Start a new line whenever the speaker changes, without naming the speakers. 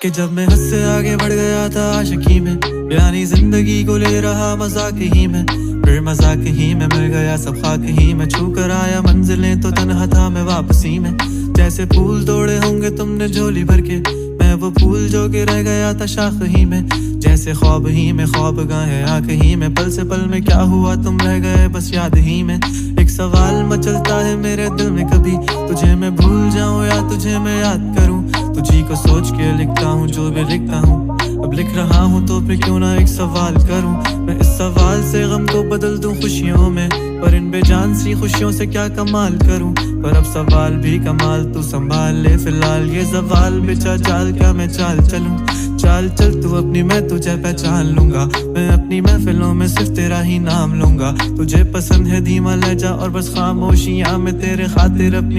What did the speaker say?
कि जब मैं हद से आगे बढ़ गया था आशिकी में, यानी जिंदगी को ले रहा मजाक ही में, फिर मजाक ही में मिल गया सब खाक ही में, छू कर आया मंजिलें तो तन्हा था मैं वापसी में। जैसे फूल तोड़े होंगे तुमने झोली भर के, मैं वो फूल जो कि रह गया था शाख ही में। जैसे ख्वाब ही में ख्वाब गाहे आंख ही में, पल से पल में क्या हुआ तुम रह गए बस याद ही में। एक सवाल मचलता है मेरे दिल में, कभी तुझे मैं भूल जाऊं या तुझे मैं याद करूं। तुझी को सोच के लिखता हूँ जो भी लिखता हूँ, अब लिख रहा हूँ तो फिर क्यों ना एक सवाल करूं। मैं इस सवाल से गम को बदल दूं खुशियों में, पर इन बेजान सी खुशियों से क्या कमाल करूं। पर अब सवाल भी कमाल तू संभाल ले फिलहाल, ये सवाल बेचा चाल क्या मैं चाल चलूं। चाल चल तू अपनी, मैं तुझे पहचान लूंगा, मैं अपनी महफिलों में सिर्फ तेरा ही नाम लूंगा। तुझे पसंद है धीमा लहजा और बस खामोशियां, मैं तेरे खातिर अपनी